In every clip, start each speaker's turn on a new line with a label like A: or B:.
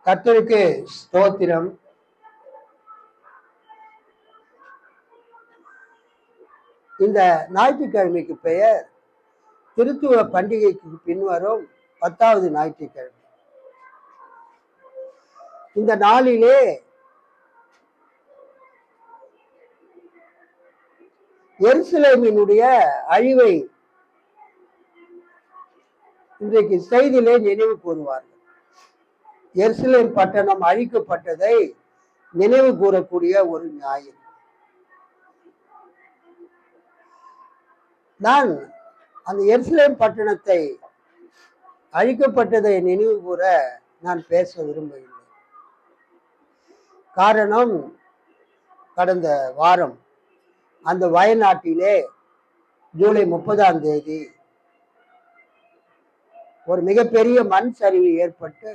A: கர்த்தருக்கு ஸ்தோத்திரம். இந்த ஞாயிற்றுக்கிழமைக்கு பெயர் திருத்துவ பண்டிகைக்கு பின்வரும் 10வது ஞாயிற்றுக்கிழமை. இந்த நாளிலே எருசலேமினுடைய அழிவை இன்றைக்கு செய்தியிலே நினைவு கூறுவார்கள். எருசலேம் பட்டணம் அழிக்கப்பட்டதை நினைவு கூறக்கூடிய ஒரு ஞாயிறு. நான் அந்த எருசலேம் பட்டணத்தை அழிக்கப்பட்டதை நினைவு கூற நான் பேச விரும்பவில்லை. காரணம், கடந்த வாரம் அந்த வயநாட்டிலே ஜூலை 30ஆம் தேதி ஒரு மிகப்பெரிய மண் சரிவு ஏற்பட்டு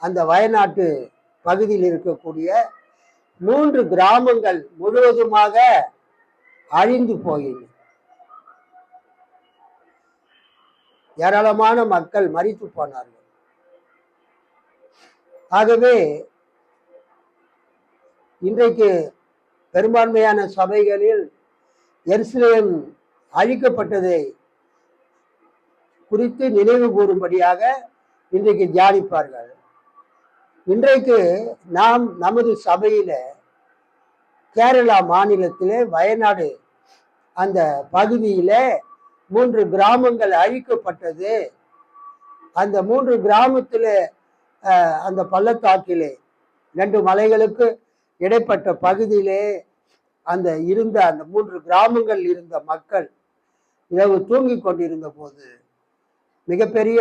A: அந்த வயநாட்டு பகுதியில் இருக்கக்கூடிய 3 கிராமங்கள் முழுவதுமாக அழிந்து போயின. ஏராளமான மக்கள் மரித்து போனார்கள். ஆகவே இன்றைக்கு பெரும்பான்மையான சபைகளில் எருசலேம் அழிக்கப்பட்டதை குறித்து நினைவு கூறும்படியாக இன்றைக்கு தியானிப்பார்கள். இன்றைக்கு நாம் நமது சபையில கேரளா மாநிலத்திலே வயநாடு அந்த பகுதியில 3 கிராமங்கள் அழிக்கப்பட்டது. அந்த 3 கிராமத்தில அந்த பள்ளத்தாக்கிலே 2 மலைகளுக்கு இடைப்பட்ட பகுதியிலே அந்த 3 கிராமங்கள் இருந்த மக்கள் இரவு தூங்கி கொண்டிருந்த போது மிகப்பெரிய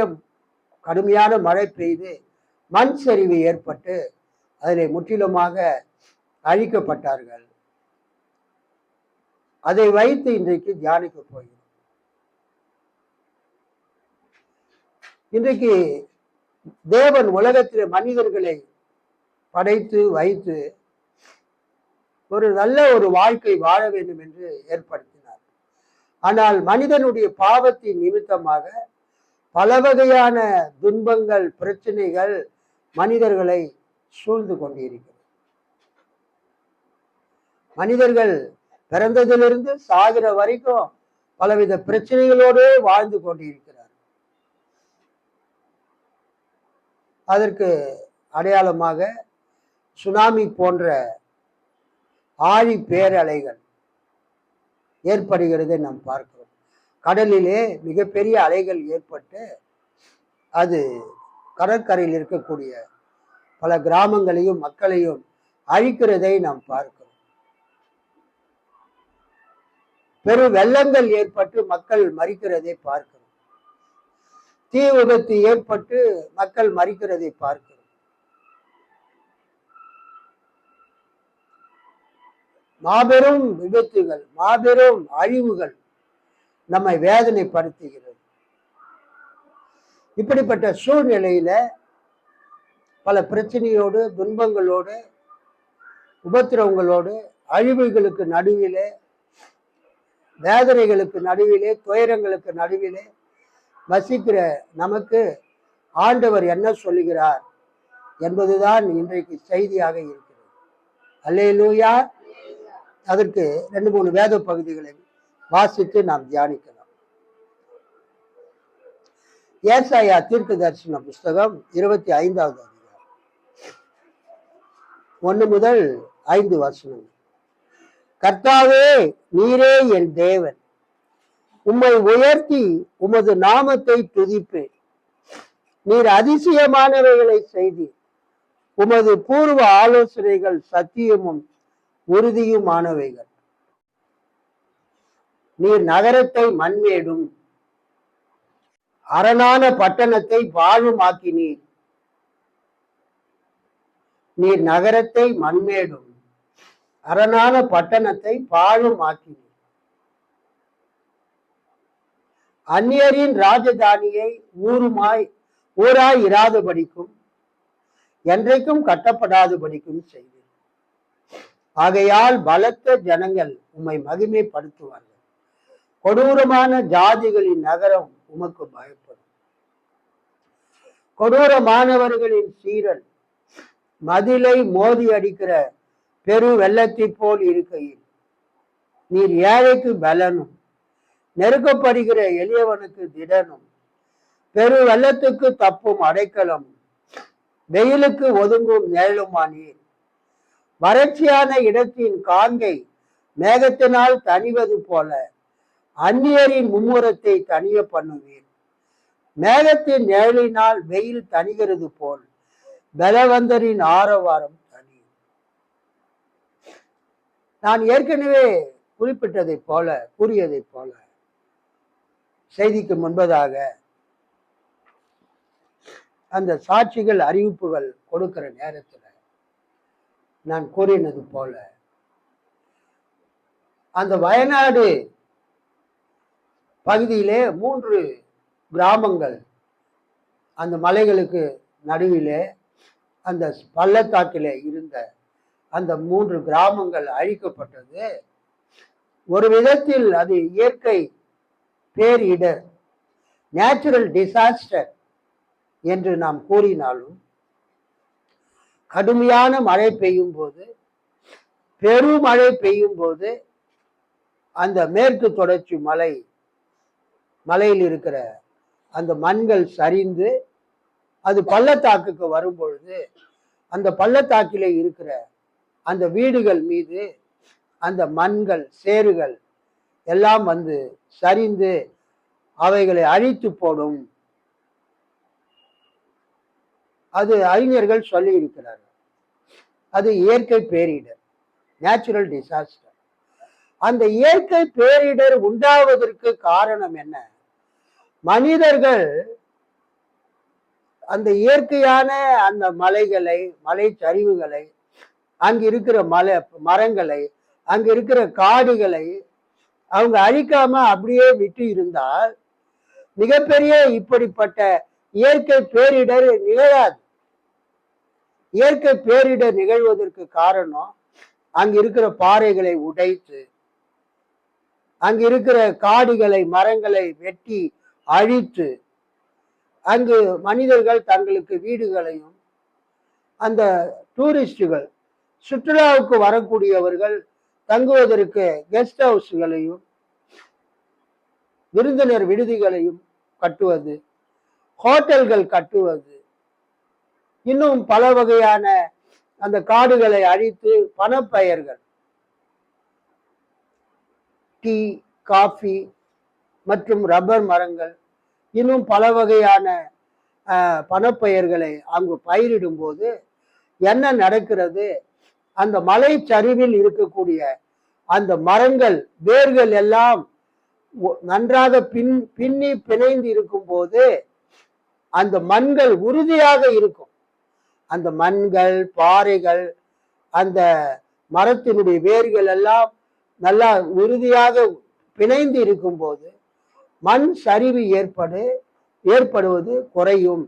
A: கடுமையான மழை பெய்து மண் சரிவு ஏற்பட்டு அதில் முற்றிலுமாக அழிக்கப்பட்டார்கள். அதை வைத்து இன்றைக்கு தியானிக்க போகிறோம். இன்றைக்கு தேவன் உலகத்தில் மனிதர்களை படைத்து வைத்து ஒரு நல்ல ஒரு வாழ்க்கை வாழ வேண்டும் என்று ஏற்படுத்தினார். ஆனால் மனிதனுடைய பாவத்தின் நிமித்தமாக பல வகையான துன்பங்கள், பிரச்சனைகள் மனிதர்களை சூழ்ந்து கொண்டிருக்கிறது. மனிதர்கள் பிறந்ததிலிருந்து சாகிற வரைக்கும் பலவித பிரச்சனைகளோடு வாழ்ந்து கொண்டிருக்கிறார். அதற்கு அடையாளமாக சுனாமி போன்ற ஆழி பேரலைகள் ஏற்படுகிறதை நாம் பார்க்கிறோம். கடலிலே மிகப்பெரிய அலைகள் ஏற்பட்டு அது கடற்கரையில் இருக்கக்கூடிய பல கிராமங்களையும் மக்களையும் அழிக்கிறதை நாம் பார்க்கிறோம். பெரு வெள்ளங்கள் ஏற்பட்டு மக்கள் மரிக்கிறதை பார்க்கிறோம். தீ விபத்து ஏற்பட்டு மக்கள் மரிக்கிறதை பார்க்கிறோம். மாபெரும் விபத்துகள், மாபெரும் அழிவுகள் நம்மை வேதனைப்படுத்துகிறது. இப்படிப்பட்ட சூழ்நிலையில பல பிரச்சனையோடு, துன்பங்களோடு, உபத்திரவங்களோடு, அழிவுகளுக்கு நடுவிலே, வேதனைகளுக்கு நடுவிலே, துயரங்களுக்கு நடுவிலே வசிக்கிற நமக்கு ஆண்டவர் என்ன சொல்லுகிறார் என்பதுதான் இன்றைக்கு செய்தியாக இருக்கிறது. அல்லேலூயா. அதற்கு 2-3 வேத பகுதிகளை வாசித்து நாம் தியானிக்கலாம். ஏசாயா தீர்க்க தரிசன புஸ்தகம் 25வது அதிகாரம் 1 முதல் 5 வசனம். கர்த்தாவே, நீரே என் தேவன், உம்மை உயர்த்தி உமது நாமத்தை துதிப்பேன். நீர் அதிசயமானவைகளை செய்தீர். உமது பூர்வ ஆலோசனைகள் சத்தியமும் உறுதியுமானவைகள். நீர் நகரத்தை மண்மேடும் அரணான பட்டணத்தை பாழுமாக்கினீர். நீர் நகரத்தை மண்மேடும் அரணான பட்டணத்தை பாழுமாக்கினீர். அந்நியரின் ராஜதானியை ஊராய் இராதபடிக்கும் என்றைக்கும் கட்டப்படாதபடிக்கும் செய்தீர். ஆகையால் பலத்த ஜனங்கள் உம்மை மகிமைப்படுத்துவார்கள். கொடூரமான ஜாதிகளின் நகரம் உமக்கு பயப்படும். கொடூரமானவர்களின் சீரல் மதிலை மோதி அடிக்கிற பெரு வெள்ளத்தை போல் இருக்கையில் நீர் ஏழைக்கு பலனும் நெருக்கப்படுகிற எளியவனுக்கு திடனும் பெரு வெள்ளத்துக்கு தப்பும் அடைக்கலமும் வெயிலுக்கு ஒதுங்கும் நிழலுமா நீர். வறட்சியான இடத்தின் காங்கை மேகத்தினால் தணிவது போல அந்நியரின் மும்முரத்தை தனிய பண்ணுவீர். மேகத்தின் நிழலினால் வெயில் தணிகிறது போல் பலவந்தரின் ஆரவாரம் தனியும். நான் ஏற்கனவே குறிப்பிட்டதை போல கூறியதை போல செய்திக்கு முன்பதாக அந்த சாட்சிகள் அறிவிப்புகள் கொடுக்கிற நேரத்தில் நான் கூறினது போல அந்த வயநாடு பகுதியிலே 3 கிராமங்கள் அந்த மலைகளுக்கு நடுவிலே அந்த பள்ளத்தாக்கிலே இருந்த அந்த 3 கிராமங்கள் அழிக்கப்பட்டது. ஒரு விதத்தில் அது இயற்கை பேரிடர், நேச்சுரல் டிசாஸ்டர் என்று நாம் கூறினாலும் கடுமையான மழை பெய்யும் போது, பெருமழை பெய்யும் போது அந்த மேற்கு தொடர்ச்சி மலையில் இருக்கிற அந்த மண்கள் சரிந்து அது பள்ளத்தாக்குக்கு வரும் பொழுது அந்த பள்ளத்தாக்கிலே இருக்கிற அந்த வீடுகள் மீது அந்த மண்கள் சேறுகள் எல்லாம் வந்து சரிந்து அவைகளை அழித்து போடும். அது அறிஞர்கள் சொல்லி இருக்கிறார்கள். அது இயற்கை பேரிடர், நேச்சுரல் டிசாஸ்டர். அந்த இயற்கை பேரிடர் உண்டாவதற்கு காரணம் என்ன? மனிதர்கள் அந்த இயற்கையான அந்த மலைகளை, மலை சரிவுகளை, அங்கு இருக்கிற மரங்களை, அங்க இருக்கிற காடுகளை அவங்க அழிக்காம அப்படியே விட்டு இருந்தால் மிகப்பெரிய இப்படிப்பட்ட இயற்கை பேரிடர் நிகழாது. இயற்கை பேரிடர் நிகழ்வதற்கு காரணம் அங்க இருக்கிற பாறைகளை உடைத்து, அங்கு இருக்கிற காடுகளை, மரங்களை வெட்டி அழித்து, அங்கு மனிதர்கள் தங்களுக்கு வீடுகளையும், அந்த டூரிஸ்டுகள் சுற்றுலாவுக்கு வரக்கூடியவர்கள் தங்குவதற்கு கெஸ்ட் ஹவுஸ்களையும் விருந்தினர் விடுதிகளையும் கட்டுவது, ஹோட்டல்கள் கட்டுவது, இன்னும் பல வகையான அந்த காடுகளை அழித்து பணப்பெயர்கள், டீ, காஃபி மற்றும் ரப்பர் மரங்கள், இன்னும் பல வகையான பணப்பெயர்களை அங்கு பயிரிடும் போது என்ன நடக்கிறது? அந்த மலை சரிவில் இருக்கக்கூடிய அந்த மரங்கள் வேர்கள் எல்லாம் நன்றாக பின்னி பிணைந்து இருக்கும் போது அந்த மண்கள் உறுதியாக இருக்கும். அந்த மண்கள், பாறைகள், அந்த மரத்தினுடைய வேர்கள் எல்லாம் நல்லா உறுதியாக பிணைந்து இருக்கும் போது மண் சரிவு ஏற்படுவது குறையும்.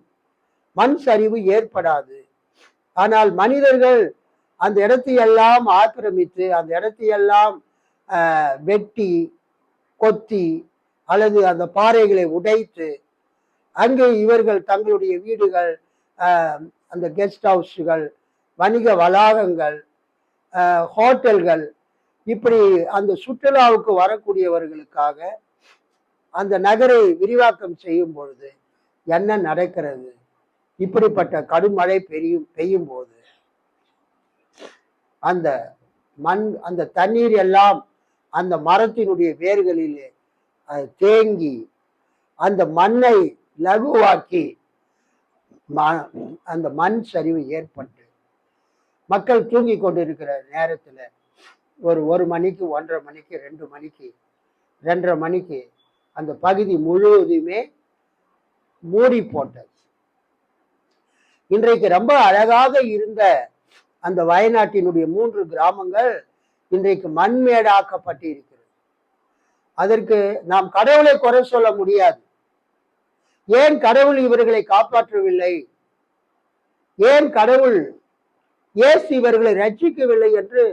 A: மண் சரிவு ஏற்படாது. ஆனால் மனிதர்கள் அந்த இடத்தையெல்லாம் ஆக்கிரமித்து, அந்த இடத்தையெல்லாம் வெட்டி கொத்தி அல்லது அந்த பாறைகளை உடைத்து அங்கு இவர்கள் தங்களுடைய வீடுகள், அந்த கெஸ்ட் ஹவுஸ்கள், வணிக வளாகங்கள், ஹோட்டல்கள், இப்படி அந்த சுற்றுலாவுக்கு வரக்கூடியவர்களுக்காக அந்த நகரை விரிவாக்கம் செய்யும் பொழுது என்ன நடக்கிறது? இப்படிப்பட்ட கடும் மழை பெய்யும் போது அந்த அந்த தண்ணீர் எல்லாம் அந்த மரத்தினுடைய வேர்களிலே தேங்கி அந்த மண்ணை லகுவாக்கி அந்த மண் சரிவு ஏற்பட்டு மக்கள் தூங்கி கொண்டிருக்கிற நேரத்துல ஒரு 1 மணிக்கு, 1:30 மணிக்கு, 2 மணிக்கு, 2:30 மணிக்கு அந்த பகுதி முழுவதுமே மூடி போட்டது. இன்றைக்கு ரொம்ப அழகாக இருந்த அந்த வயநாட்டினுடைய 3 கிராமங்கள் இன்றைக்கு மண்மேடாக்கப்பட்டு இருக்கிறது. அதற்கு நாம் கடவுளை குறை சொல்ல முடியாது. ஏன் கடவுள் இவர்களை காப்பாற்றவில்லை? ஏன் கடவுள் இயேசு இவர்களை ரட்சிக்கவில்லை என்று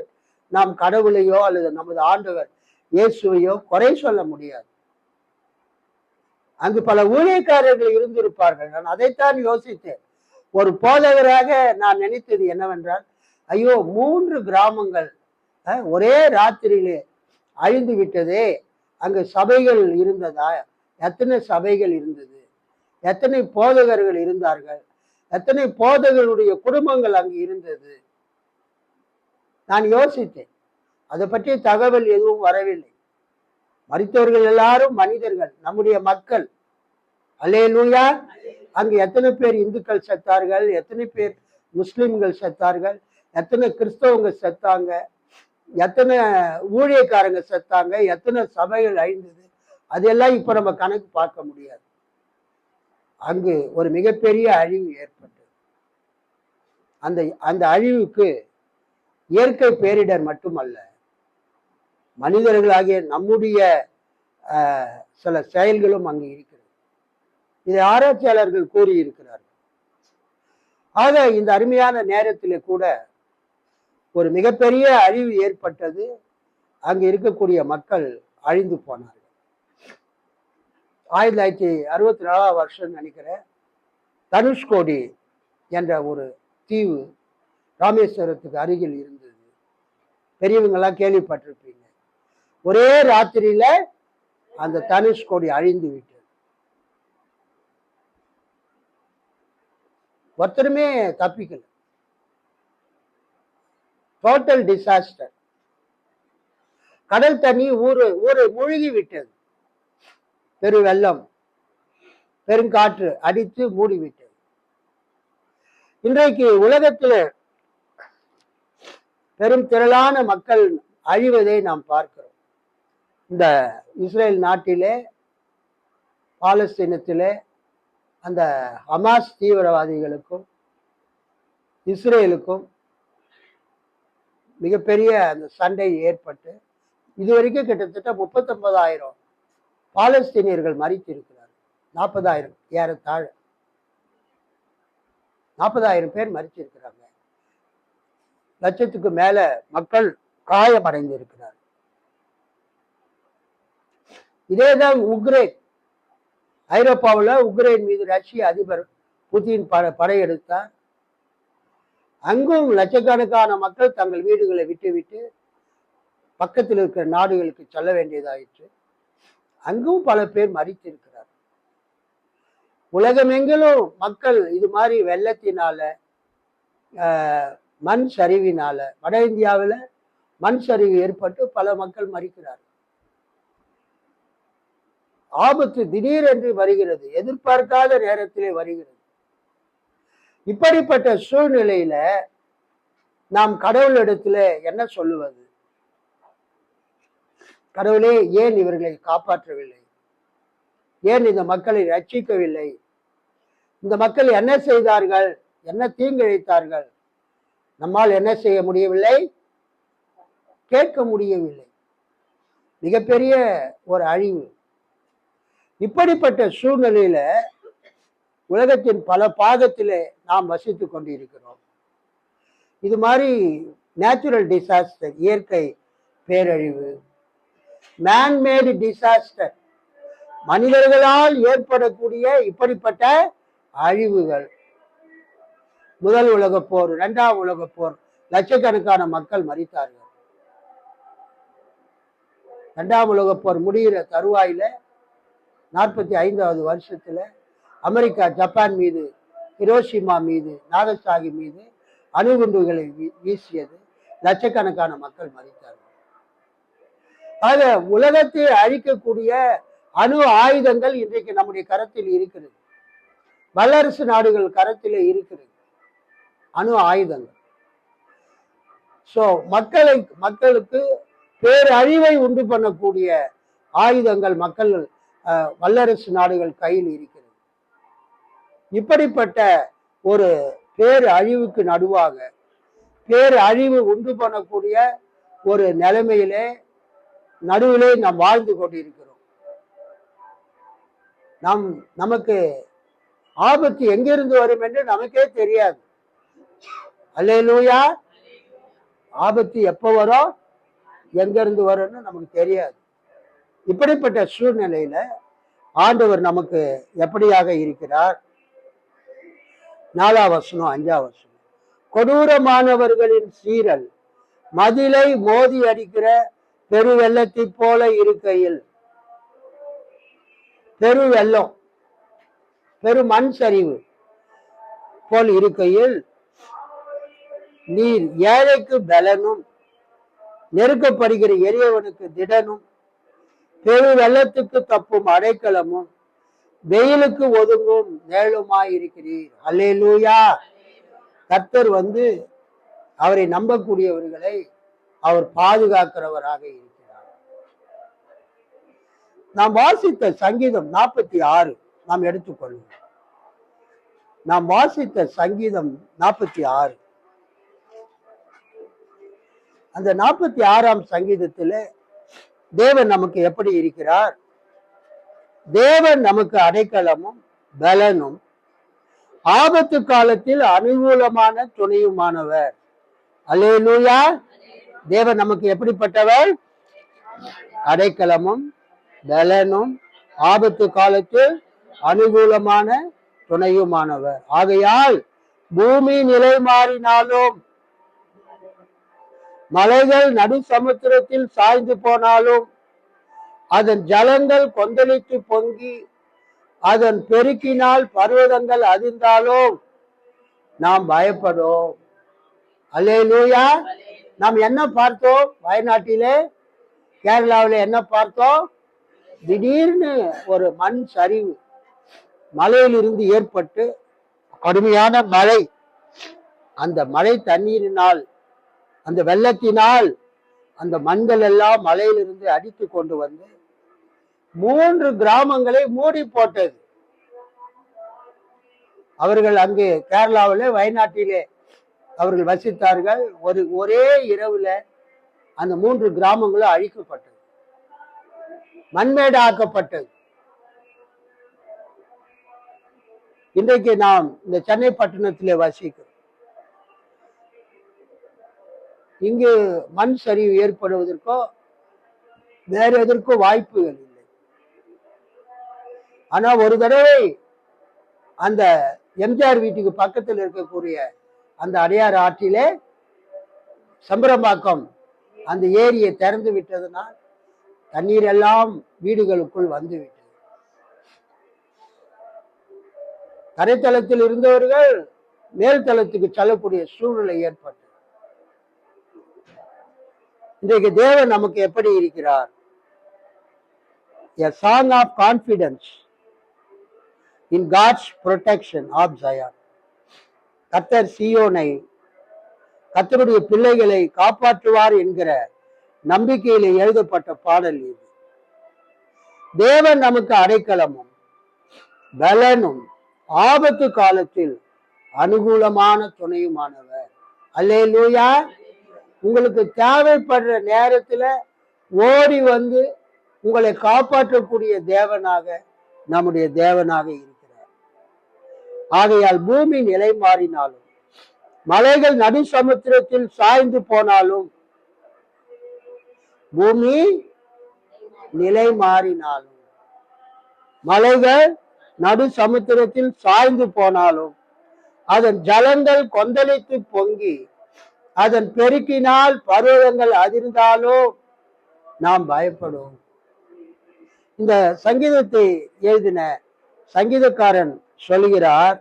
A: நாம் கடவுளையோ அல்லது நமது ஆண்டவர் இயேசுவையோ குறை சொல்ல முடியாது. அங்கு பல ஊழியக்காரர்கள் இருந்திருப்பார்கள். நான் அதைத்தான் யோசித்தேன். ஒரு போதகராக நான் நினைத்தது என்னவென்றால், ஐயோ 3 கிராமங்கள் ஒரே ராத்திரியிலே அழிந்து விட்டதே. அங்கு சபைகள் இருந்ததா? எத்தனை சபைகள் இருந்தது? எத்தனை போதகர்கள் இருந்தார்கள்? எத்தனை போதகர்களுடைய குடும்பங்கள் அங்கு இருந்தது? நான் யோசித்தேன். அதை பற்றிய தகவல் எதுவும் வரவில்லை. மரித்தவர்கள் எல்லாரும் மனிதர்கள், நம்முடைய மக்கள். அல்லேலூயா. அங்கு எத்தனை பேர் இந்துக்கள் செத்தார்கள், எத்தனை பேர் முஸ்லிம்கள் செத்தார்கள், எத்தனை கிறிஸ்தவங்க செத்தாங்க, எத்தனை ஊழியக்காரங்க செத்தாங்க, எத்தனை சபைகள் அழிந்தது, அதெல்லாம் இப்ப நம்ம கணக்கு பார்க்க முடியாது. அங்கு ஒரு மிகப்பெரிய அழிவு ஏற்பட்டது. அந்த அந்த அழிவுக்கு இயற்கை பேரிடர் மட்டுமல்ல, மனிதர்களாகிய நம்முடைய சில செயல்களும் அங்கு இருக்கிறது. இதை ஆராய்ச்சியாளர்கள் கூறியிருக்கிறார்கள். ஆக இந்த அருமையான நேரத்திலே கூட ஒரு மிகப்பெரிய அழிவு ஏற்பட்டது. அங்கு இருக்கக்கூடிய மக்கள் அழிந்து போனார்கள். 1964 வருஷம் நினைக்கிறேன், தனுஷ்கோடி என்ற ஒரு தீவு ராமேஸ்வரத்துக்கு அருகில் இருந்தது. பெரியவங்கெல்லாம் கேள்விப்பட்டிருப்பீங்க. ஒரே ராத்திரியில அந்த தனுஷ்கோடி அழிந்து விட்டது. ஒருத்தருமே தப்பிக்கல. Total disaster. கடல் தண்ணி ஊரை மூழ்கி விட்டது. பெரு வெள்ளம், பெருங்காற்று அடித்து மூடிவிட்டது. இன்றைக்கு உலகத்தில் பெரும் திரளான மக்கள் அழிவதை நாம் பார்க்கிறோம். இந்த இஸ்ரேல் நாட்டிலே, பாலஸ்தீனத்திலே அந்த ஹமாஸ் தீவிரவாதிகளுக்கும் இஸ்ரேலுக்கும் மிகப்பெரிய அந்த சண்டை ஏற்பட்டு இதுவரைக்கும் கிட்டத்தட்ட 39,000 பாலஸ்தீனியர்கள் மரித்திருக்கிறார்கள். 40,000 ஏறத்தாழ 40,000 பேர் மரிச்சிருக்கிறாங்க. லட்சத்துக்கு மேல மக்கள் காயமடைந்து இருக்கிறார். இதேதான் உக்ரைன். ஐரோப்பாவில் உக்ரைன் மீது ரஷ்ய அதிபர் புதின் படையெடுத்தார். அங்கும் லட்சக்கணக்கான மக்கள் தங்கள் வீடுகளை விட்டு பக்கத்தில் இருக்கிற நாடுகளுக்கு செல்ல வேண்டியதாயிற்று. அங்கும் பல பேர் மரித்திருக்கிறார். உலகமெங்கிலும் மக்கள் இது மாதிரி வெள்ளத்தினால, மண் சரிவினால, வட இந்தியாவில் மண் சரிவு ஏற்பட்டு பல மக்கள் மரிக்கிறார். ஆபத்து திடீரென்று வருகிறது, எதிர்பார்க்காத நேரத்திலே வருகிறது. இப்படிப்பட்ட சூழ்நிலையில நாம் கடவுளிடத்துல என்ன சொல்லுவது? கடவுளே, ஏன் இவர்களை காப்பாற்றவில்லை? ஏன் இந்த மக்களை ரட்சிக்கவில்லை? இந்த மக்கள் என்ன செய்தார்கள்? என்ன தீங்கிழைத்தார்கள்? நம்மால் என்ன செய்ய முடியவில்லை? கேட்க முடியவில்லை. மிகப்பெரிய ஒரு அழிவு. இப்படிப்பட்ட சூழ்நிலையில உலகத்தின் பல பாகத்திலே நாம் வசித்துக் கொண்டிருக்கிறோம். இது மாதிரி நேச்சுரல் டிசாஸ்டர், இயற்கை பேரழிவு, மேன்மேடு டிசாஸ்டர், மனிதர்களால் ஏற்படக்கூடிய இப்படிப்பட்ட அழிவுகள். முதல் உலகப் போர், 2ஆம் உலகப் போர், லட்சக்கணக்கான மக்கள் மரித்தார்கள். 2ஆம் உலகப் போர் முடிகிற தருவாயில 45வது வருஷத்துல அமெரிக்கா ஜப்பான் மீது, ஹிரோஷிமா மீது, நாகசாகி மீது அணுகுண்டுகளை வீசியது. லட்சக்கணக்கான மக்கள் மரித்தார்கள். ஆக உலகத்தை அழிக்கக்கூடிய அணு ஆயுதங்கள் இன்றைக்கு நம்முடைய கரத்தில் இருக்கிறது. வல்லரசு நாடுகள் கரத்திலே இருக்கிறது அணு ஆயுதங்கள். சோ மக்களுக்கு பேரழிவை உண்டு பண்ணக்கூடிய ஆயுதங்கள் மக்கள் வல்லரசு நாடுகள் கையில் இருக்கிறது. இப்படிப்பட்ட ஒரு பேர் அழிவுக்கு நடுவாக, பேர் அழிவு உண்டு பண்ணக்கூடிய ஒரு நிலைமையிலே நடுவிலே நாம் வாழ்ந்து கொண்டிருக்கிறோம். நமக்கு ஆபத்து எங்கிருந்து வரும் என்று நமக்கே தெரியாது. அல்லேலூயா. ஆபத்து எப்போ வரும், எங்கிருந்து வரும்னு நமக்கு தெரியாது. இப்படிப்பட்ட சூழ்நிலையில ஆண்டவர் நமக்கு எப்படியாக இருக்கிறார்? 4ஆம் வசனம் 5ஆம் வசனம். கொடூரமானவர்களின் சீரல் மதிலை மோதி அடிக்கிற பெரு வெள்ளத்தை போல இருக்கையில், பெரு வெள்ளம், பெரு மண் சரிவு போல் இருக்கையில், நீர் ஏழைக்கு பலனும் நெருக்கப்படுகிற எளியவனுக்கு திடனும் பெரு வெள்ளத்துக்கு தப்பும் அடைக்கலமும் வெயிலுக்கு ஒதுங்கும் நிழலுமாயிருக்கிறீர். அல்லேலூயா. கர்த்தர் அவரை நம்பக்கூடியவர்களை அவர் பாதுகாக்கிறவராக இருக்கிறார். நாம் வாசித்த சங்கீதம் 46 நாம் எடுத்துக்கொள்வோம். நாம் வாசித்த சங்கீதம் 46, அந்த 46ஆம் சங்கீதத்தில் தேவன் நமக்கு எப்படி இருக்கிறார்? தேவன் நமக்கு அடைக்கலமும் பலனும் ஆபத்து காலத்தில் அனுகூலமான துணையுமானவர். அல்லேலூயா. தேவன் நமக்கு எப்படிப்பட்டவர்? அடைக்கலமும் பலனும் ஆபத்து காலத்தில் அனுகூலமான துணையுமானவர். ஆகையால் பூமி நிலை மாறினாலும், மலைகள் நடு சமுத்திரத்தில் சாய்ந்து போனாலும், அதன் ஜலங்கள் கொந்தளித்து பொங்கி அதன் பெருக்கினால் பர்வதங்கள் அதிர்ந்தாலும் நாம் பயப்படும். அல்லேலூயா. நாம் என்ன பார்த்தோம்? வயநாட்டிலே, கேரளாவில் என்ன பார்த்தோம்? திடீர்னு ஒரு மண் சரிவு மலையிலிருந்து ஏற்பட்டு கடுமையான மழை. அந்த மழை தண்ணீரினால், அந்த வெள்ளத்தினால் அந்த மண்கள் எல்லாம் மலையிலிருந்து அடித்து கொண்டு 3 கிராமங்களை மூடி போட்டது. அவர்கள் அங்கே கேரளாவிலே, வயநாட்டிலே அவர்கள் வசித்தார்கள். ஒரே இரவுல அந்த 3 கிராமங்களும் அழிக்கப்பட்டது, மண்மேடாக்கப்பட்டது. இன்றைக்கு நாம் இந்த சென்னை பட்டணத்திலே வசிக்கிறோம். இங்கு மண் சரிவு ஏற்படுவதற்கோ வேற எதற்கோ வாய்ப்புகள் இல்லை. ஆனா ஒரு தடவை அந்த எம்ஜிஆர் வீட்டுக்கு பக்கத்தில் இருக்கக்கூடிய அந்த அடையாறு ஆற்றிலே சம்பரம்பாக்கம் அந்த ஏரியை திறந்து விட்டதுனால் தண்ணீர் எல்லாம் வீடுகளுக்குள் வந்துவிட்டது. தரைத்தளத்தில் இருந்தவர்கள் மேல் தளத்துக்கு செல்லக்கூடிய சூழ்நிலை ஏற்பட்டது. இன்றைக்கு தேவன் நமக்கு எப்படி இருக்கிறார்? A song of confidence in God's protection of Zion. கர்த்தர் சீயோனை, கர்த்தருடைய பிள்ளைகளை காப்பாற்றுவார் என்கிற நம்பிக்கையிலே எழுதப்பட்ட பாடல் இது. தேவன் நமக்கு அடைக்கலமும் பலனும் ஆபத்து காலத்தில் அனுகூலமான துணையுமானவர். அல்லேலூயா. உங்களுக்கு தேவைப்படுற நேரத்துல ஓடி உங்களை காப்பாற்றக்கூடிய தேவனாக நம்முடைய தேவனாக இருக்கிறார். ஆகையால் பூமி நிலை மாறினாலும், மலைகள் நடு சமுத்திரத்தில் சாய்ந்து போனாலும், பூமி நிலை மாறினாலும், மலைகள் நடு சமுத்திரத்தில் சாய்ந்து போனாலும், அதன் ஜலங்கள் கொந்தளித்து பொங்கி அதன் பெருக்கினால் பர்வதங்கள் அதிர்ந்தாலும் நாம் பயப்படும். இந்த சங்கீதத்தை எழுதின சங்கீதக்காரன் சொல்கிறார்,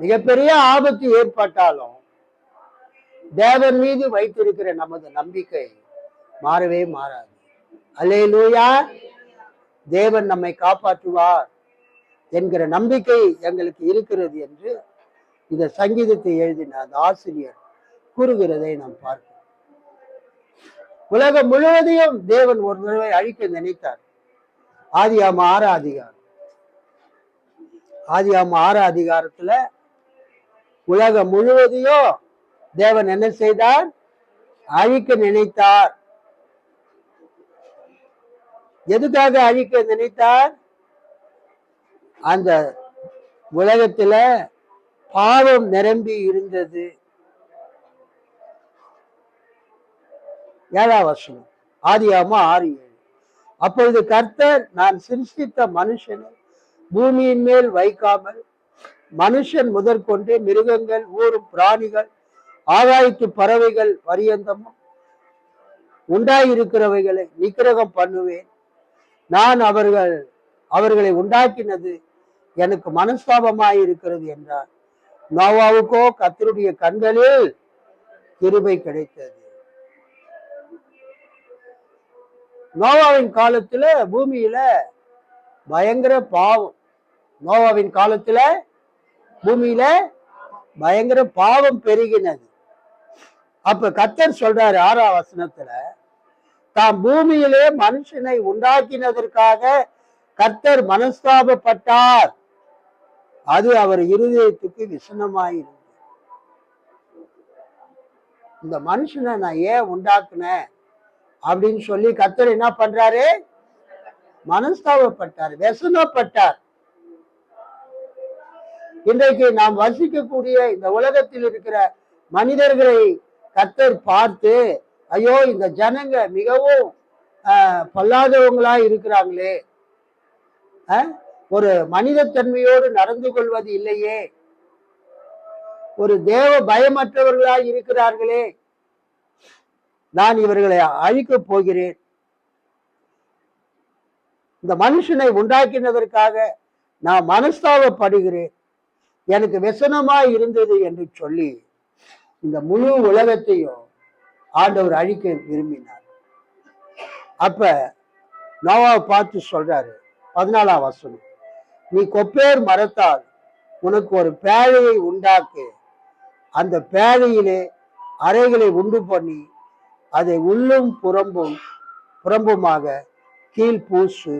A: மிகப்பெரிய ஆபத்து ஏற்பட்டாலும் தேவன் மீது வைத்திருக்கிற நமது நம்பிக்கை மாறவே மாறாது. அல்லேலூயா. தேவன் நம்மை காப்பாற்றுவார் என்கிற நம்பிக்கை எங்களுக்கு இருக்கிறது என்று இந்த சங்கீதத்தை எழுதின அந்த ஆசிரியர் கூறுகிறதை நாம் பார்க்கிறோம். உலகம் முழுவதையும் தேவன் ஒரு தடவை அழிக்க நினைத்தார். ஆதியாகமம் 6ஆம் அதிகாரம். ஆதியாகமம் 6ஆம் அதிகாரத்துல உலகம் முழுவதையும் தேவன் என்ன செய்தார்? அழிக்க நினைத்தார். எதுக்காக அழிக்க நினைத்தார்? அந்த உலகத்துல பாவம் நிரம்பி இருந்தது. 7ஆம் வசனம், ஆதியாகமம் 6:7. அப்பொழுது கர்த்தர், நான் சிருஷ்டித்த மனுஷனை பூமியின் மேல் வைக்காமல் மனுஷன் முதற்கொண்டு மிருகங்கள், ஊரும் பிராணிகள், ஆகாயத்து பறவைகள் பரியந்தமும் உண்டாயிருக்கிறவைகளை நிக்கிரகம் பண்ணுவேன். நான் அவர்களை உண்டாக்கினது எனக்கு மனஸ்தாபமாயிருக்கிறது என்றார். நோவாவுக்கோ கர்த்தருடைய கண்களில் கிருபை கிடைத்தது. நோவாவின் காலத்துல பூமியில பயங்கர பாவம். நோவாவின் காலத்துல பூமியில பயங்கர பாவம் பெருகினது. அப்ப கர்த்தர் சொல்றாரு 6ஆம் வசனத்துல, தாம் பூமியிலே மனுஷனை உண்டாக்கினதற்காக கர்த்தர் மனஸ்தாபப்பட்டார். அது அவர் இருதயத்துக்கு விசனமாயிருந்தது. இந்த மனுஷனை நான் ஏன் உண்டாக்குனேன் அப்படின்னு சொல்லி கர்த்தர் என்ன பண்றாரு? மனஸ்தாபப்பட்டார், व्यसனப்பட்டார். இன்றைக்கு நாம் வசிக்கக்கூடிய இந்த உலகத்தில் இருக்கிற மனிதர்களை கர்த்தர் பார்த்து, ஐயோ இந்த ஜனங்க மிகவும் பொல்லாதவங்களா இருக்கிறாங்களே, ஒரு மனித தன்மையோடு நடந்து கொள்வது இல்லையே, ஒரு தேவ பயமற்றவர்களா இருக்கிறார்களே, நான் இவர்களை அழிக்கப் போகிறேன். இந்த மனுஷனை உண்டாக்கினதற்காக நான் மனஸ்தாபப்படுகிறேன், எனக்கு व्यसனமாய் இருந்தது என்று சொல்லி இந்த முழு உலகத்தையும் ஆண்டவர் அழிக்க விரும்பினார். அப்ப நோவாவை பார்த்து சொல்றாரு 14ஆம் வசனம், நீ கொப்பேர் மரத்தால் உனக்கு ஒரு பேழையை உண்டாக்கு, அந்த பேழையிலே அறைகளை உண்டு பண்ணி அதை உள்ளும் புறம்புமாக கீழ் பூசு.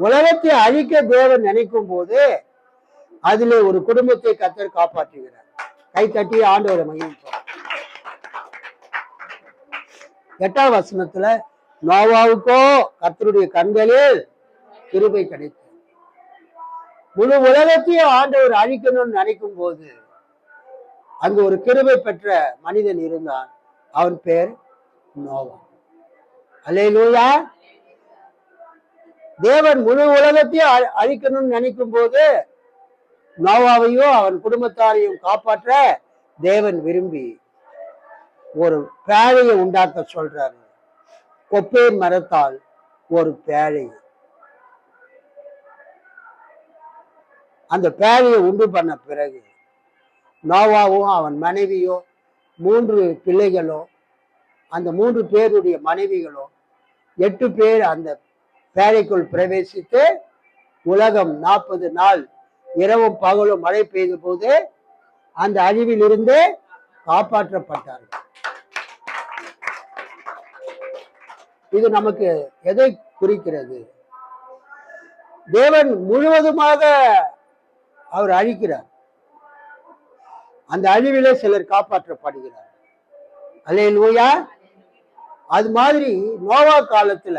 A: உலகத்தை அழிக்க தேவன் நினைக்கும் போது அதிலே ஒரு குடும்பத்தை கர்த்தர் காப்பாற்றுகிறார். கை தட்டி ஆண்டவரை மகிழ்ச்சி. 8ஆம் வசனத்துல, நோவாவுக்கோ கர்த்தருடைய கண்களில் கிருபை கிடைத்தது. முழு உலகத்தையும் ஆண்டவர் அழிக்கணும்னு நினைக்கும் போது அங்கு ஒரு கிருபை பெற்ற மனிதன் இருந்தான். அவன் பேர் நோவா. அல்லேலூயா. தேவன் முழு உலகத்தையும் அழிக்கணும்னு நினைக்கும் போது நோவாவையும் அவன் குடும்பத்தாரையும் காப்பாற்ற தேவன் விரும்பி ஒரு பேழையை உண்டாக்க சொல்றாரு. கொப்பேர் மரத்தால் ஒரு பேழை. அந்த பேழையை உண்டு பண்ண பிறகு நோவாவும் அவன் மனைவியோ 3 பிள்ளைகளோ, அந்த 3 பேருடைய மனைவிகளோ 8 பேர் அந்த பேழைக்குள் பிரவேசித்து உலகம் 40 நாள் இரவும் பகலும் மழை பெய்த போது அந்த அழிவில் இருந்து காப்பாற்றப்பட்டார்கள். இது நமக்கு எதை குறிக்கிறது? தேவன் முழுவதுமாக அவர் அழிக்கிறார், அந்த அழிவிலே சிலர் காப்பாற்றப்படுகிறார். அல்லேலூயா. அது மாதிரி நோவா காலத்துல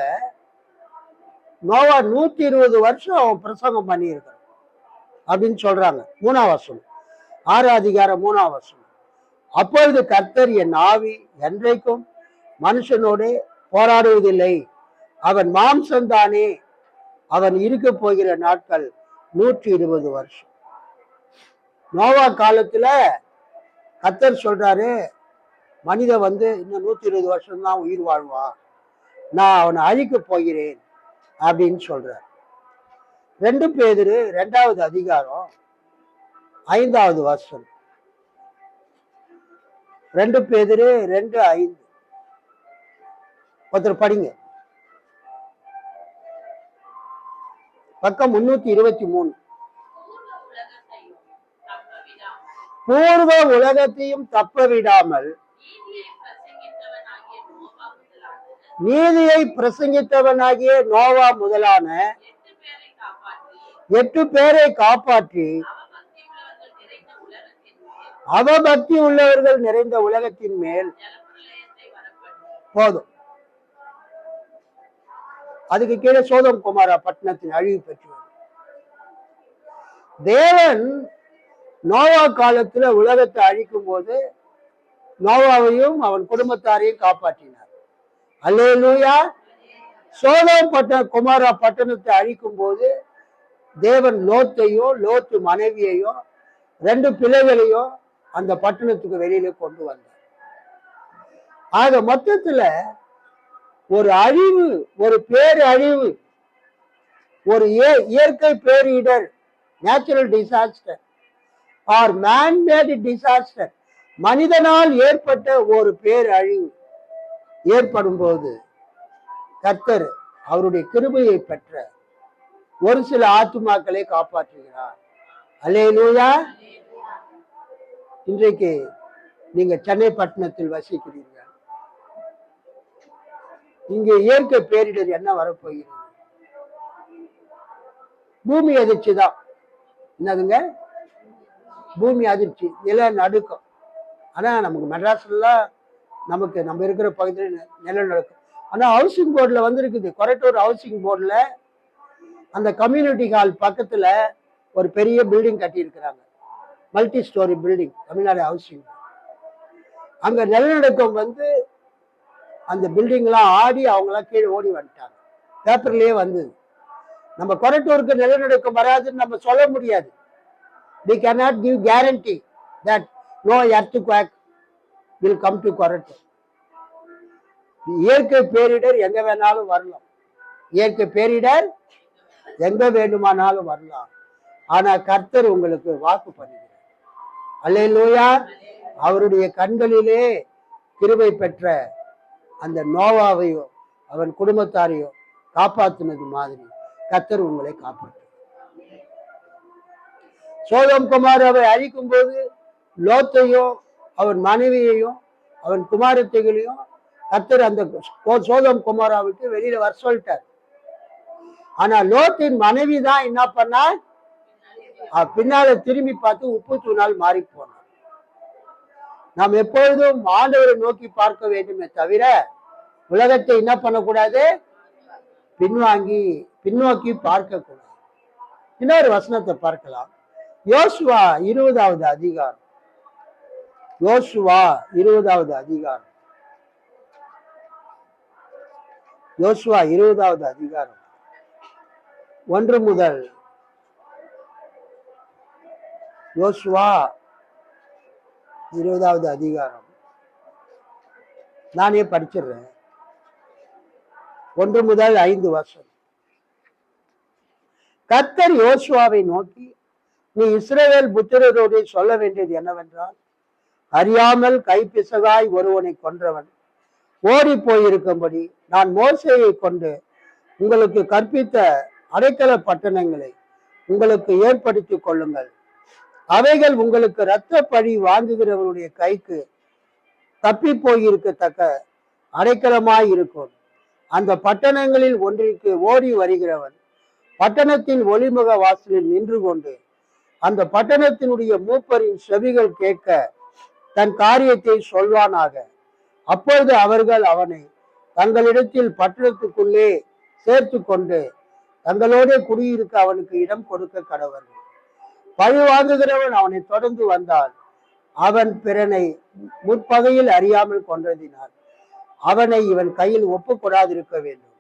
A: நோவா 120 வருஷம் அவன் பிரசங்கம் பண்ணியிருக்கிறான் அப்படின்னு சொல்றாங்க. 3ஆம் வசனம், 6ஆம் அதிகாரம் 3ஆம் வசனம். அப்பொழுது கர்த்தர், என் ஆவி என்றைக்கும் மனுஷனோடு போராடுவதில்லை, அவன் மாம்சம்தானே, அவன் இருக்க போகிற நாட்கள் 120 வருஷம். நோவா காலத்துல கர்த்தர் சொல்றாரு, மனிதன் இன்னும் 120 வருஷம் தான் உயிர் வாழ்வான், நான் அவனை அழிக்க போகிறேன் அப்படின்னு சொல்றார். 2 பேதுரு 2ஆவது அதிகாரம் 5ஆவது வசனம். 2 பேதுரு 2:5. ஒருத்தர் படிங்க. பக்கம் 323. பூர்வ உலகத்தையும் தப்ப விடாமல் நீதியை பிரசங்கித்தவனாகிய நோவா முதலான 8 பேரை காப்பாற்றி அவபக்தி உள்ளவர்கள் நிறைந்த உலகத்தின் மேல் போதும். அதுக்கு கீழே சோதம் குமாரா பட்டணத்தின் அழிவு பெற்று தேவன் நோவா காலத்துல உலகத்தை அழிக்கும் போது நோவாவையும் அவன் குடும்பத்தாரையும் காப்பாற்றினார். அல்லேலூயா. சோதோம் குமாரா பட்டணத்தை அழிக்கும் போது தேவன் லோத்தையோ லோத்து மனைவியையோ 2 பிள்ளைகளையோ அந்த பட்டணத்துக்கு வெளியில கொண்டு வந்தார். ஆக மொத்தத்துல ஒரு அழிவு, ஒரு பேரழிவு, ஒரு இயற்கை பேரிடர், natural disaster or manmade disaster, மனிதனால் ஏற்பட்ட ஒரு பேரழிவு ஏற்படும் போது கர்த்தர் அவருடைய கிருபையை பெற்ற ஒரு சில ஆத்துமாக்களை காப்பாற்றுகிறார். அல்லேலூயா. இன்றைக்கு நீங்க சென்னை பட்டணத்தில் வசிக்கிறீர்கள். இங்கே இயற்கை பேரிடர் என்ன வரப்போகிறது? பூமி அதிர்ச்சி தான். என்னதுங்க? பூமி அதிர்ச்சி, நிலநடுக்கம். ஆனா நமக்கு மெட்ராஸ்ல நமக்கு நம்ம இருக்கிற பகுதியில் நிலநடுக்கம். ஆனா ஹவுசிங் போர்டுல வந்திருக்குது. கொரட்டூர் ஹவுசிங் போர்டுல அந்த கம்யூனிட்டி ஹால் பக்கத்துல ஒரு பெரிய பில்டிங் கட்டி இருக்கிறாங்க. Multi story building, Tamil Nadu housing. அங்க நிலநடுக்கம் வந்து அந்த பில்டிங்லாம் ஆடி அவங்களாம் கீழே ஓடி வந்துட்டாங்க. பேப்பர்லயே வந்தது. நம்ம கொரட்டூருக்கு நிலநடுக்கம் வராதுன்னு நம்ம சொல்ல முடியாது. We cannot give guarantee that no earthquake will come to Korattur. இயற்கை பேரிடர் எங்க வேணாலும் வரலாம். இயற்கை பேரிடர் எங்க வேண்டுமானாலும் வரலாம். ஆனா கர்த்தர் உங்களுக்கு வாக்கு பண்ணுகிறார். அல்லேலூயா. அவருடைய கண்களிலே கிருபை பெற்ற அந்த நோவாவையோ அவன் குடும்பத்தாரையோ காப்பாற்றினது மாதிரி கர்த்தர் உங்களை காப்பாற்று. சோதோம் குமாராவை அழிக்கும் போது லோத்தையும் அவன் மனைவியையும் அவன் குமாரத்தைகளையும் கர்த்தர் அந்த சோதோம் குமாராவுக்கு வெளியில வர சொல்லிட்டார். ஆனா லோத்தின் மனைவி தான் என்ன பண்ணா, பின்னால திரும்பி பார்த்து உப்பு தூணால் மாறி போனார். நாம் எப்பொழுதும் ஆண்டவரை நோக்கி பார்க்க வேண்டுமே தவிர உலகத்தை என்ன பண்ணக்கூடாது, பின்னோக்கி பார்க்க கூடாது. இன்னொரு வசனத்தை பார்க்கலாம். யோசுவா 20வது அதிகாரம். யோசுவா 20வது அதிகாரம். யோசுவா 20வது அதிகாரம் 1 முதல். யோசுவா 20வது அதிகாரம் நானே படிச்சிடுறேன். 1 முதல் 5 வருஷம். கர்த்தர் யோசுவாவை நோக்கி, நீ இஸ்ரவேல் புத்திரரோடு சொல்ல வேண்டியது என்னவென்றால், அறியாமல் கைப்பிசகாய் ஒருவனை கொன்றவன் ஓடி போயிருக்கும்படி நான் மோசேயை கொண்டு உங்களுக்கு கற்பித்த அடைக்கல பட்டணங்களை உங்களுக்கு ஏற்படுத்திக் கொள்ளுங்கள். அவைகள் உங்களுக்கு இரத்த பழி வாங்குகிறவருடைய கைக்கு தப்பி போயிருக்கத்தக்க அடைக்கலமாய் இருக்கும். அந்த பட்டணங்களில் ஒன்றிற்கு ஓடி வருகிறவன் பட்டணத்தின் ஒளிமுக வாசலில் நின்று கொண்டு அந்த பட்டணத்தினுடைய மூப்பரின் செவிகள் கேட்க தன் காரியத்தை சொல்வானாக. அப்பொழுது அவர்கள் அவனை தங்களிடத்தில் பட்டணத்துக்குள்ளே சேர்த்து கொண்டு தங்களோட குடியிருக்க அவனுக்கு இடம் கொடுக்க கடவர்கள். பழி வாங்குகிறவன் அவனை தொடர்ந்து வந்தால் அவன் பிறனை முற்பகையில் அறியாமல் கொன்றதினால் அவனை இவன் கையில் ஒப்புக்கொடாதிருக்க வேண்டும்.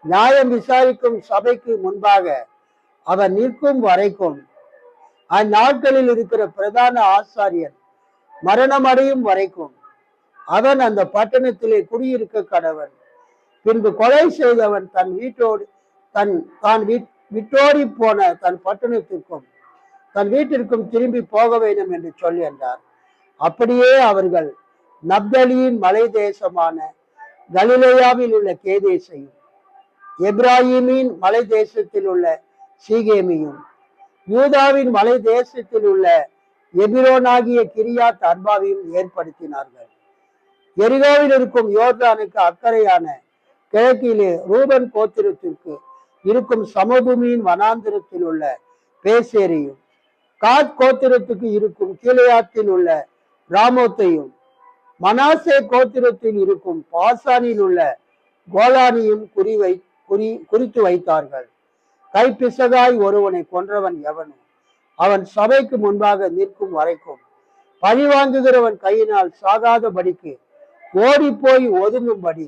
A: நியாயம் விசாரிக்கும் சபைக்கு முன்பாக அவன் நிற்கும் வரைக்கும் அந்நாட்களில் இருக்கிற பிரதான ஆசாரியன் மரணம் அடையும் வரைக்கும் அவன் அந்த பட்டணத்திலே குடியிருக்க கடவன். பின்பு கொலை செய்தவன் தான் விட்டோடி போன தன் பட்டணத்திற்கும் தன் வீட்டிற்கும் திரும்பி போக வேண்டும் என்று சொல்லி என்றார். அப்படியே அவர்கள் நப்தலியின் மலை தேசமான கலிலேயாவில் உள்ள கேதேசையும் எப்ராஹிமின் மலை தேசத்தில் உள்ள சீகேமியும் யூதாவின் மலை தேசத்தில் உள்ள எபிரோனாகிய கிரியாத் அர்பாவையும் ஏற்படுத்தினார்கள். எரிகோவில் இருக்கும் யோர்தானுக்கு அக்கறையான கிழக்கிலே ரூபன் கோத்திரத்திற்கு இருக்கும் சமபூமியின் வனாந்திரத்தில் உள்ள பேசேரியும் காத் கோத்திரத்துக்கு இருக்கும் கீலேயாத்தில் உள்ள ராமோத்தையும் மனாசே கோத்திரத்தில் இருக்கும் பாசானில் உள்ள கோலானியும் குறித்து வைத்தார்கள். கைப்பிசகாய் ஒருவனை கொன்றவன் எவனும் அவன் சபைக்கு முன்பாக நிற்கும் வரைக்கும் பழி வாங்குகிறவன் கையினால் சாகாதபடிக்கு ஓடி போய் ஒதுங்கும்படி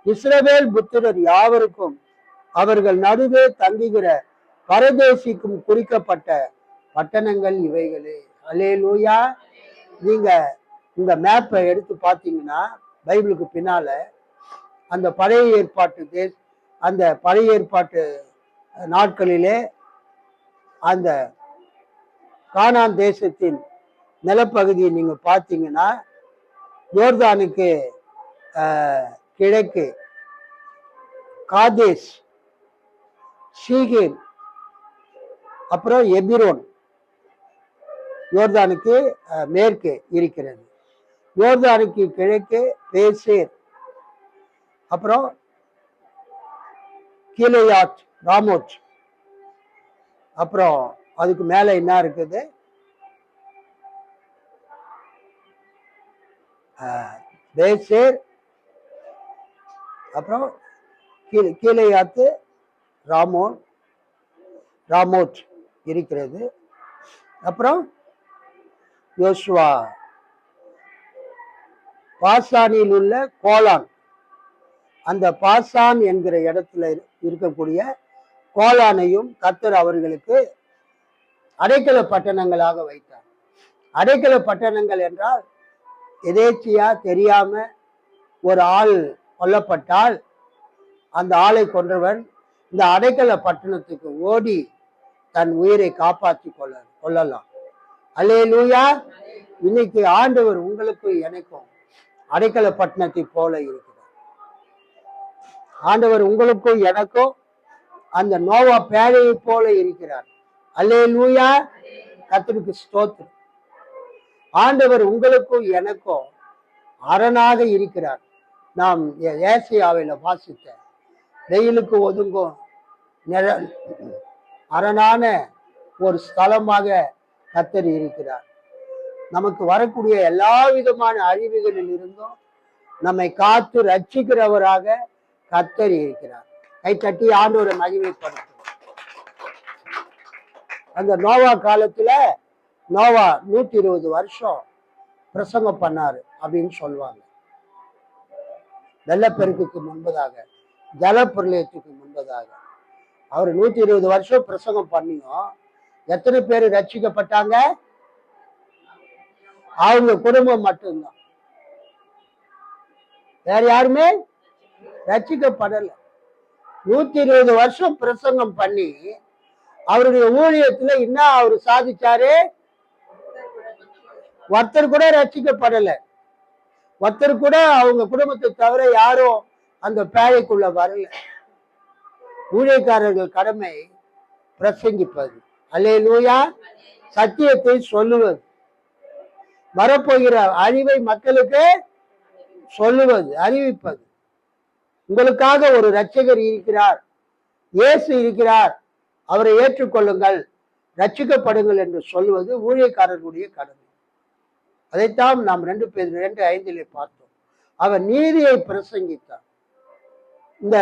A: இஸ்ரவேல் புத்திரர் யாவருக்கும் அவர்கள் நடுவே தங்குகிற பரதேசிக்கும் குறிக்கப்பட்ட பட்டணங்கள் இவைகளே. அல்லேலூயா. நீங்க இந்த மேப்பை எடுத்து பார்த்தீங்கன்னா பைபிளுக்கு பின்னால அந்த பழைய ஏற்பாட்டு நாட்களிலே அந்த கானான் தேசத்தின் நிலப்பகுதியை நீங்க பார்த்தீங்கன்னா யோர்தானுக்கு கிழக்கு காதேஸ், சீகேம், அப்புறம் எபிரோன் யோர்தானுக்கு மேற்கு இருக்கிறது. யோர்தானுக்கு கிழக்கு பேசேர், அப்புறம் கீலேயாத், ராமோத், அப்புறம் அதுக்கு மேல என்ன இருக்குது, பேசேர், அப்புறம் கீலேயாத்து, ராமோத் இருக்கிறது. அப்புறம் யோசுவா பாசானில் உள்ள கோலான், அந்த பாசான் என்கிற இடத்துல இருக்கக்கூடிய கோலானையும் கர்த்தர் அவர்களுக்கு அடைக்கல பட்டணங்களாக வைத்தார். அடைக்கல பட்டணங்கள் என்றால் எதேச்சியா தெரியாம ஒரு ஆள் கொல்லப்பட்டால் அந்த ஆளை கொன்றவன் இந்த அடைக்கல பட்டணத்துக்கு ஓடி தன் உயிரை காப்பாற்றி கொள்ளலாம். அல்லேலூயா. இன்னைக்கு ஆண்டவர் உங்களுக்கும் எனக்கும் அடைக்கல பட்டணத்தை போல இருக்கிறார். ஆண்டவர் உங்களுக்கும் எனக்கும் அந்த நோவா பேழையை போல இருக்கிறார். அல்லேலூயா. கர்த்தருக்கு ஸ்தோத்திரம். ஆண்டவர் உங்களுக்கும் எனக்கும் அரணாக இருக்கிறார். நாம் ஏசாயாவில வாசித்த வெயிலுக்கு ஒதுங்கும் நிழல் அரணான ஒரு ஸ்தலமாக கர்த்தர் இருக்கிறார். நமக்கு வரக்கூடிய எல்லா விதமான அழிவுகளில் இருந்தும் நம்மை காத்து ரட்சிக்கிறவராக கர்த்தர் இருக்கிறார். கைத்தட்டி ஆண்டவரை மகிமைப்படுத்தும். அந்த நோவா காலத்துல நோவா 120 வருஷம் பிரசங்கம் பண்ணாரு அப்படின்னு சொல்லுவாங்க. வெள்ளப்பெருக்குக்கு முன்பதாக, ஜலப்பிரளயத்துக்கு முன்பதாக அவர் 120 வருஷம் பிரசங்கம் பண்ணியும் எத்தனை பேர் ரட்சிக்கப்பட்டாங்க? அவங்க குடும்பம் மட்டும்தான், வேற யாருமே ரட்சிக்கப்படல. 120 வருஷம் பிரசங்கம் பண்ணி அவருடைய ஊழியத்துல என்ன அவர் சாதிச்சாரு? ஒருத்தர் கூட ரட்சிக்கப்படல. ஒருத்தர் கூட அவங்க குடும்பத்தை தவிர யாரும் அந்த பேழைக்குள்ள வரல. ஊழியக்காரர்கள் கடமை பிரசங்கிப்பது, அல்லேலூயா, சத்தியத்தை சொல்லுவது, வரப்போகிற அழிவை மக்களுக்கு சொல்லுவது, அறிவிப்பது. உங்களுக்காக ஒரு இரட்சகர் இருக்கிறார், இயேசு இருக்கிறார், அவரை ஏற்றுக்கொள்ளுங்கள், ரட்சிக்கப்படுங்கள் என்று சொல்லுவது ஊழியக்காரர்களுடைய கடமை. அதைத்தான் நாம் 2 பேர் 2:5 பார்த்தோம். அவர் நீதியை பிரசங்கித்தார். இந்த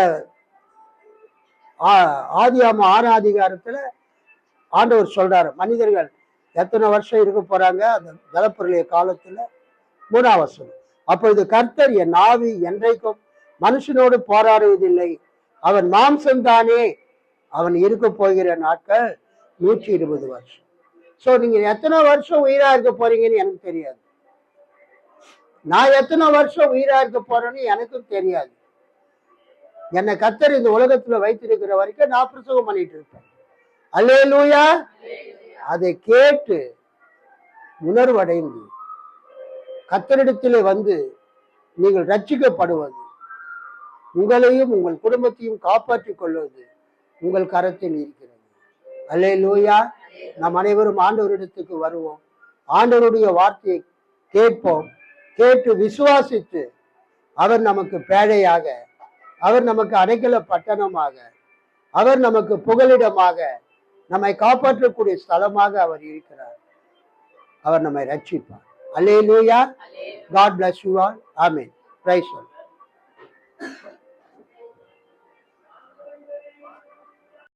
A: ஆதியாகமம் 6ஆம் அதிகாரத்துல ஆண்டவர் சொல்றாரு, மனிதர்கள் எத்தனை வருஷம் இருக்க போறாங்க அந்த ஜலப்பிரளய காலத்துல. 3ஆம் வசனம், அப்பொழுது கர்த்தர் என் ஆவி என்றைக்கும் மனுஷனோடு போராடுவதில்லை, அவன் மாம்சம்தானே, அவன் இருக்க போகிற நாட்கள் 120 வருஷம். சோ நீங்க எத்தனை வருஷம் உயிரா இருக்க போறீங்கன்னு எனக்கு தெரியாது. நான் எத்தனை வருஷம் உயிரா இருக்க போறேன்னு எனக்கும் தெரியாது. என்னை கர்த்தர் இந்த உலகத்துல வைத்திருக்கிற வரைக்கும் நான் பிரசங்கம் பண்ணிட்டு இருப்பேன். அல்லேலூயா. அதை கேட்டு உணர்வடைந்து கர்த்தரிடத்திலே வந்து நீங்கள் ரட்சிக்கப்படுவது, உங்களையும் உங்கள் குடும்பத்தையும் காப்பாற்றிக் கொள்வது உங்கள் கரத்தில் இருக்கிறது. அல்லேலூயா. நாம் அனைவரும் ஆண்டவரிடத்துக்கு வருவோம், ஆண்டவருடைய வார்த்தையை கேட்போம், கேட்டு விசுவாசித்து அவர் நமக்கு பேழையாக, அவர் நமக்கு அடைக்கல பட்டணமாக, அவர் நமக்கு புகலிடமாக, நம்மை காப்பாற்றக்கூடிய ஸ்தலமாக அவர் இருக்கிறார். அவர் நம்மை ரட்சிப்பார். அல்லேலூயா. God bless you all. Amen. Praise God.